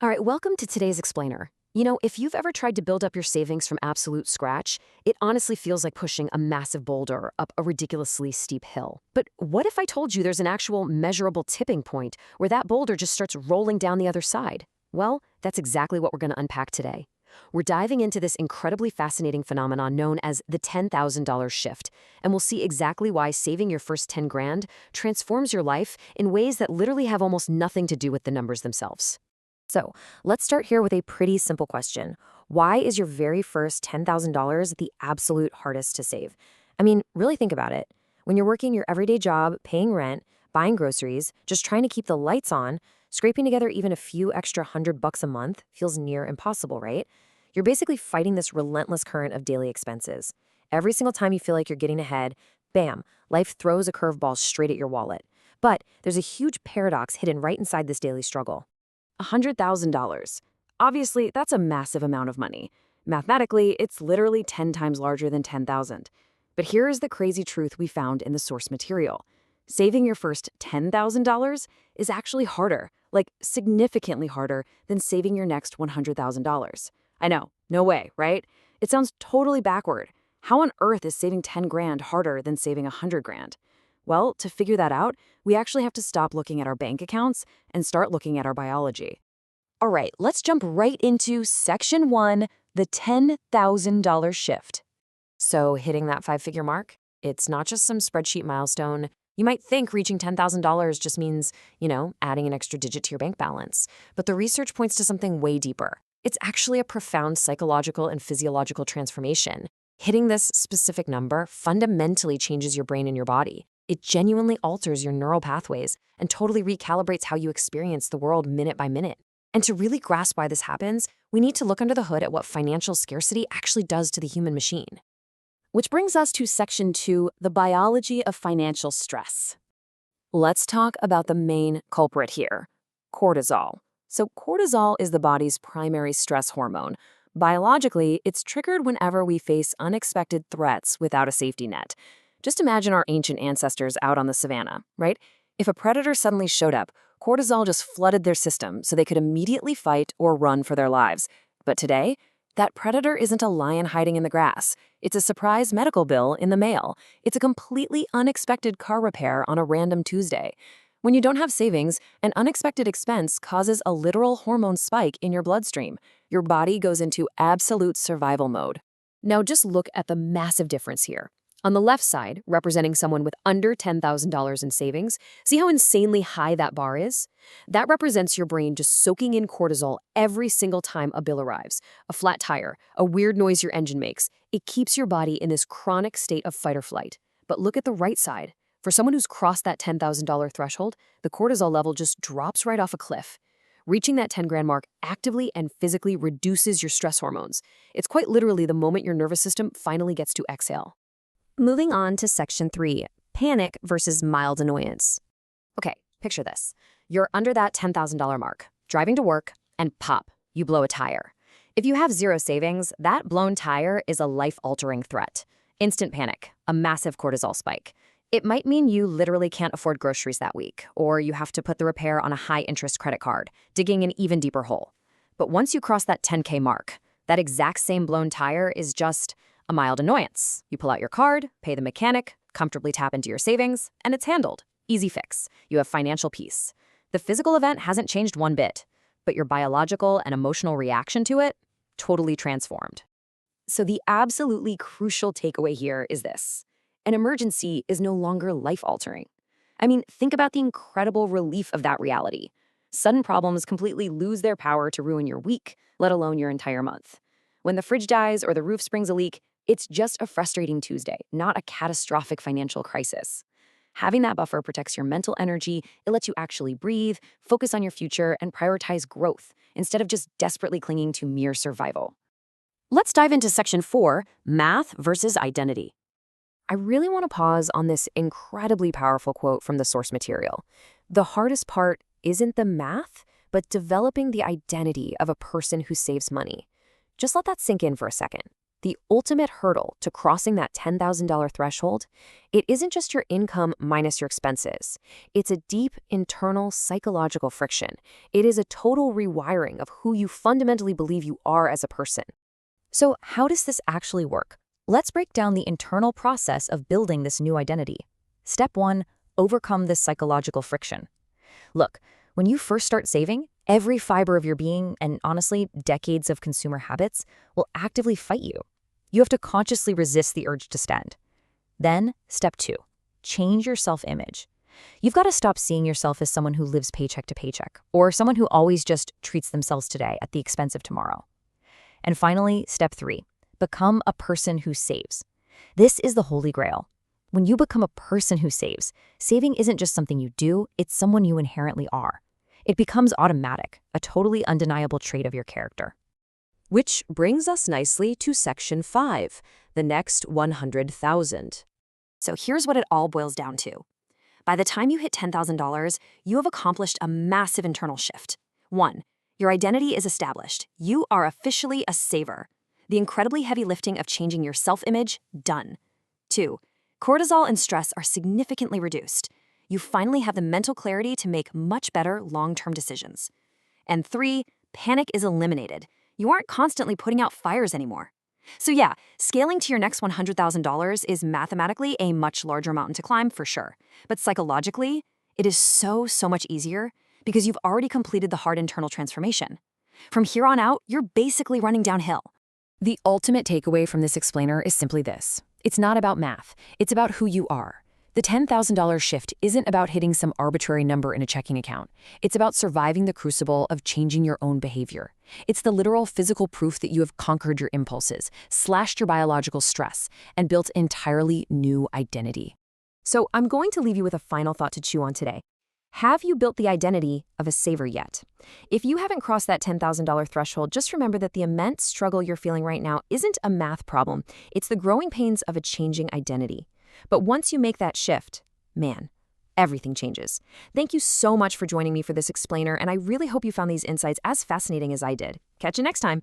All right, welcome to today's explainer. If you've ever tried to build up your savings from absolute scratch, it honestly feels like pushing a massive boulder up a ridiculously steep hill. But what if I told you there's an actual measurable tipping point where that boulder just starts rolling down the other side? Well, that's exactly what we're going to unpack today. We're diving into this incredibly fascinating phenomenon known as the $10,000 shift, and we'll see exactly why saving your first 10 grand transforms your life in ways that literally have almost nothing to do with the numbers themselves. So let's start here with a pretty simple question. Why is your very first $10,000 the absolute hardest to save? I mean, really think about it. When you're working your everyday job, paying rent, buying groceries, just trying to keep the lights on, scraping together even a few extra $100 a month feels near impossible, right? You're basically fighting this relentless current of daily expenses. Every single time you feel like you're getting ahead, bam, life throws a curveball straight at your wallet. But there's a huge paradox hidden right inside this daily struggle. $100,000. Obviously, that's a massive amount of money. Mathematically, it's literally 10 times larger than 10,000. But here is the crazy truth we found in the source material. Saving your first $10,000 is actually harder, like significantly harder than saving your next $100,000. I know, no way, right? It sounds totally backward. How on earth is saving 10 grand harder than saving 100 grand? Well, to figure that out, we actually have to stop looking at our bank accounts and start looking at our biology. All right, let's jump right into Section 1, the $10,000 shift. So hitting that five-figure mark, it's not just some spreadsheet milestone. You might think reaching $10,000 just means, adding an extra digit to your bank balance. But the research points to something way deeper. It's actually a profound psychological and physiological transformation. Hitting this specific number fundamentally changes your brain and your body. It genuinely alters your neural pathways and totally recalibrates how you experience the world minute by minute. And to really grasp why this happens, we need to look under the hood at what financial scarcity actually does to the human machine. Which brings us to Section 2, the biology of financial stress. Let's talk about the main culprit here, cortisol. So cortisol is the body's primary stress hormone. Biologically, it's triggered whenever we face unexpected threats without a safety net. Just imagine our ancient ancestors out on the savannah, right? If a predator suddenly showed up, cortisol just flooded their system so they could immediately fight or run for their lives. But today, that predator isn't a lion hiding in the grass. It's a surprise medical bill in the mail. It's a completely unexpected car repair on a random Tuesday. When you don't have savings, an unexpected expense causes a literal hormone spike in your bloodstream. Your body goes into absolute survival mode. Now just look at the massive difference here. On the left side, representing someone with under $10,000 in savings, see how insanely high that bar is? That represents your brain just soaking in cortisol every single time a bill arrives. A flat tire, a weird noise your engine makes. It keeps your body in this chronic state of fight or flight. But look at the right side. For someone who's crossed that $10,000 threshold, the cortisol level just drops right off a cliff. Reaching that 10 grand mark actively and physically reduces your stress hormones. It's quite literally the moment your nervous system finally gets to exhale. Moving on to Section 3, panic versus mild annoyance. Okay, picture this. You're under that $10,000 mark, driving to work, and pop, you blow a tire. If you have zero savings, that blown tire is a life-altering threat. Instant panic, a massive cortisol spike. It might mean you literally can't afford groceries that week, or you have to put the repair on a high-interest credit card, digging an even deeper hole. But once you cross that 10K mark, that exact same blown tire is just a mild annoyance. You pull out your card, pay the mechanic, comfortably tap into your savings, and it's handled. Easy fix. You have financial peace. The physical event hasn't changed one bit, but your biological and emotional reaction to it, totally transformed. So the absolutely crucial takeaway here is this. An emergency is no longer life-altering. I mean, think about the incredible relief of that reality. Sudden problems completely lose their power to ruin your week, let alone your entire month. When the fridge dies or the roof springs a leak, it's just a frustrating Tuesday, not a catastrophic financial crisis. Having that buffer protects your mental energy. It lets you actually breathe, focus on your future, and prioritize growth instead of just desperately clinging to mere survival. Let's dive into Section 4, math versus identity. I really want to pause on this incredibly powerful quote from the source material. The hardest part isn't the math, but developing the identity of a person who saves money. Just let that sink in for a second. The ultimate hurdle to crossing that $10,000 threshold, it isn't just your income minus your expenses. It's a deep internal psychological friction. It is a total rewiring of who you fundamentally believe you are as a person. So how does this actually work? Let's break down the internal process of building this new identity. Step 1, overcome this psychological friction. Look, when you first start saving, every fiber of your being, and honestly, decades of consumer habits, will actively fight you. You have to consciously resist the urge to spend. Then, step 2, change your self-image. You've got to stop seeing yourself as someone who lives paycheck to paycheck, or someone who always just treats themselves today at the expense of tomorrow. And finally, step 3, become a person who saves. This is the holy grail. When you become a person who saves, saving isn't just something you do, it's someone you inherently are. It becomes automatic, a totally undeniable trait of your character. Which brings us nicely to section 5, the next 100,000. So here's what it all boils down to. By the time you hit $10,000, you have accomplished a massive internal shift. 1, your identity is established. You are officially a saver. The incredibly heavy lifting of changing your self-image, done. 2, cortisol and stress are significantly reduced. You finally have the mental clarity to make much better long-term decisions. And 3, panic is eliminated. You aren't constantly putting out fires anymore. So yeah, scaling to your next $100,000 is mathematically a much larger mountain to climb for sure. But psychologically, it is so much easier because you've already completed the hard internal transformation. From here on out, you're basically running downhill. The ultimate takeaway from this explainer is simply this. It's not about math. It's about who you are. The $10,000 shift isn't about hitting some arbitrary number in a checking account. It's about surviving the crucible of changing your own behavior. It's the literal physical proof that you have conquered your impulses, slashed your biological stress, and built an entirely new identity. So I'm going to leave you with a final thought to chew on today. Have you built the identity of a saver yet? If you haven't crossed that $10,000 threshold, just remember that the immense struggle you're feeling right now isn't a math problem. It's the growing pains of a changing identity. But once you make that shift, man, everything changes. Thank you so much for joining me for this explainer, and I really hope you found these insights as fascinating as I did. Catch you next time.